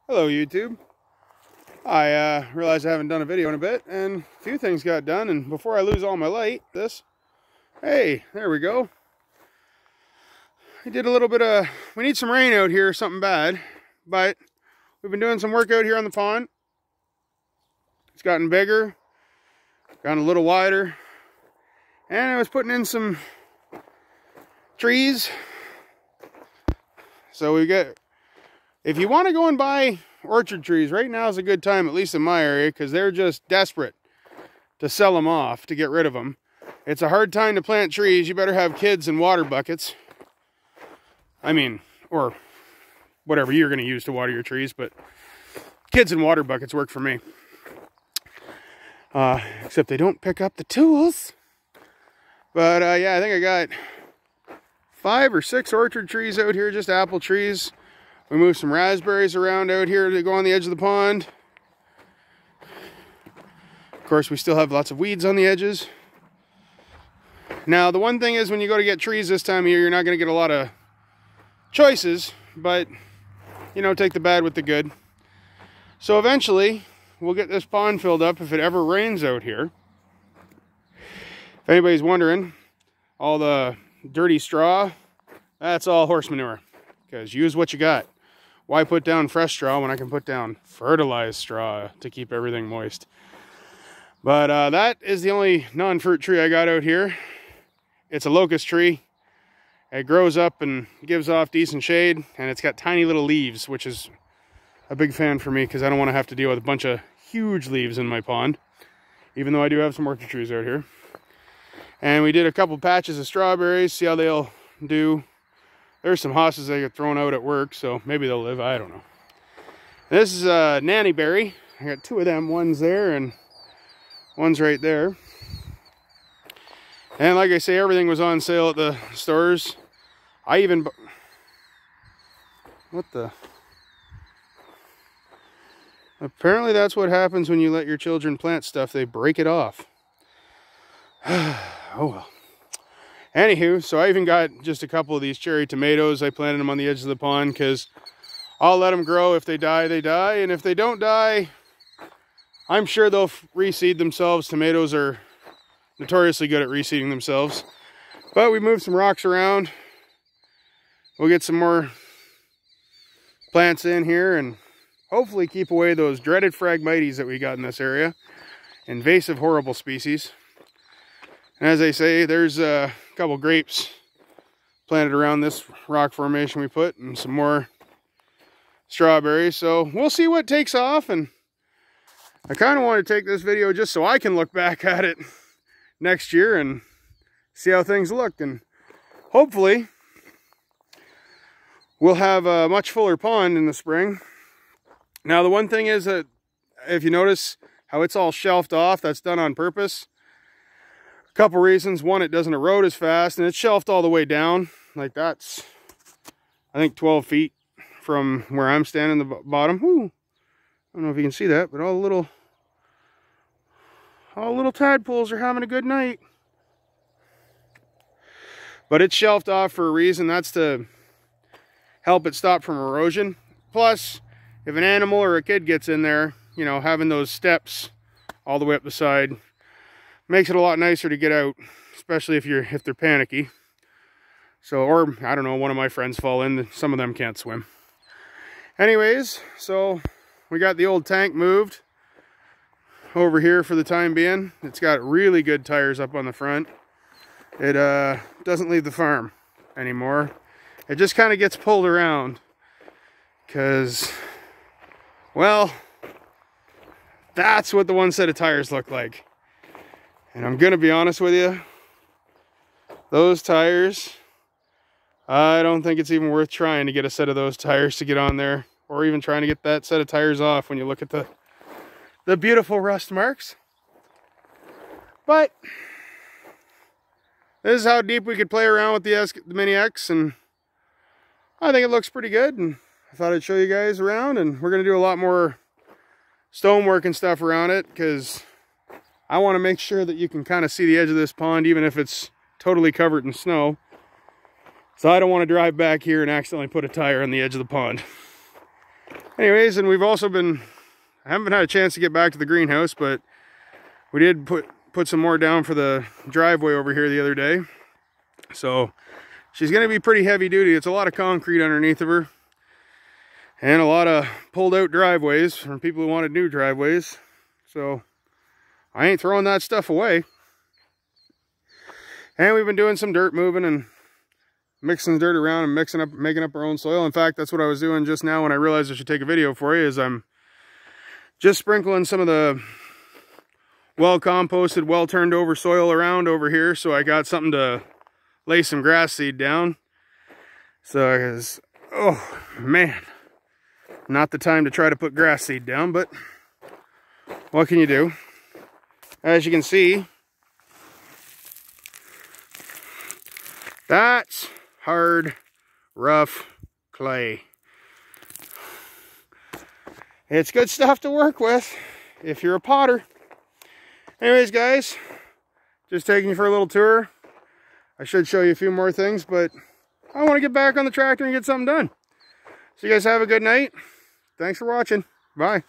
Hello YouTube. I realized I haven't done a video in a bit and a few things got done, and before I lose all my light, hey, there we go. I did a little bit of, we need some rain out here, something bad, but we've been doing some work out here on the pond. It's gotten bigger, gotten a little wider, and I was putting in some trees. So we get, if you want to go and buy orchard trees, right now is a good time, at least in my area, because they're just desperate to sell them off, to get rid of them. It's a hard time to plant trees. You better have kids and water buckets. I mean, or whatever you're going to use to water your trees, but kids and water buckets work for me. Except they don't pick up the tools. But yeah, I think I got 5 or 6 orchard trees out here, just apple trees. We moved some raspberries around out here to go on the edge of the pond. Of course, we still have lots of weeds on the edges. Now, the one thing is, when you go to get trees this time of year, you're not going to get a lot of choices, but, you know, take the bad with the good. So eventually, we'll get this pond filled up if it ever rains out here. If anybody's wondering, all the dirty straw, that's all horse manure, because use what you got. Why put down fresh straw when I can put down fertilized straw to keep everything moist? But that is the only non-fruit tree I got out here. It's a locust tree. It grows up and gives off decent shade, and it's got tiny little leaves, which is a big fan for me because I don't want to have to deal with a bunch of huge leaves in my pond, even though I do have some orchard trees out here. And we did a couple patches of strawberries, see how they'll do. There's some hosses that get thrown out at work, so maybe they'll live, I don't know. This is a nanny berry. I got 2 of them, one's there and one's right there. And like I say, everything was on sale at the stores. I even, what the? Apparently that's what happens when you let your children plant stuff, they break it off. Oh well. Anywho, so I even got just a couple of these cherry tomatoes. I planted them on the edge of the pond because I'll let them grow. If they die, they die. And if they don't die, I'm sure they'll reseed themselves. Tomatoes are notoriously good at reseeding themselves. But we moved some rocks around. We'll get some more plants in here and hopefully keep away those dreaded Phragmites that we got in this area. Invasive, horrible species. And as I say, there's a couple grapes planted around this rock formation we put, and some more strawberries. So we'll see what takes off, and I kind of want to take this video just so I can look back at it next year and see how things look. And hopefully we'll have a much fuller pond in the spring. Now, the one thing is that if you notice how it's all shelved off, that's done on purpose. Couple reasons. One, it doesn't erode as fast, and it's shelved all the way down. Like that's, I think, 12 feet from where I'm standing, the bottom. Ooh, I don't know if you can see that, but all the little tadpoles are having a good night. But it's shelved off for a reason. That's to help it stop from erosion. Plus, if an animal or a kid gets in there, you know, having those steps all the way up the side makes it a lot nicer to get out, especially if they're panicky. So, or I don't know, one of my friends fall in, some of them can't swim. Anyways, so we got the old tank moved over here for the time being. It's got really good tires up on the front. It doesn't leave the farm anymore. It just kind of gets pulled around because, well, that's what the one set of tires look like. And I'm gonna be honest with you, those tires, I don't think it's even worth trying to get a set of those tires to get on there, or even trying to get that set of tires off when you look at the beautiful rust marks. But this is how deep we could play around with the Mini X, and I think it looks pretty good, and I thought I'd show you guys around. And we're gonna do a lot more stonework and stuff around it, because I want to make sure that you can kind of see the edge of this pond, even if it's totally covered in snow. So I don't want to drive back here and accidentally put a tire on the edge of the pond. Anyways, and we've also been, I haven't had a chance to get back to the greenhouse, but we did put some more down for the driveway over here the other day. So she's going to be pretty heavy duty. It's a lot of concrete underneath of her and a lot of pulled out driveways from people who wanted new driveways. So I ain't throwing that stuff away. And we've been doing some dirt moving and mixing dirt around and making up our own soil. In fact, that's what I was doing just now when I realized I should take a video for you, is I'm just sprinkling some of the well composted, well turned over soil around over here, so I got something to lay some grass seed down. So I guess, oh man, not the time to try to put grass seed down, but what can you do? As you can see, that's hard, rough clay. It's good stuff to work with if you're a potter. Anyways, guys, just taking you for a little tour. I should show you a few more things, but I want to get back on the tractor and get something done. So you guys have a good night. Thanks for watching. Bye.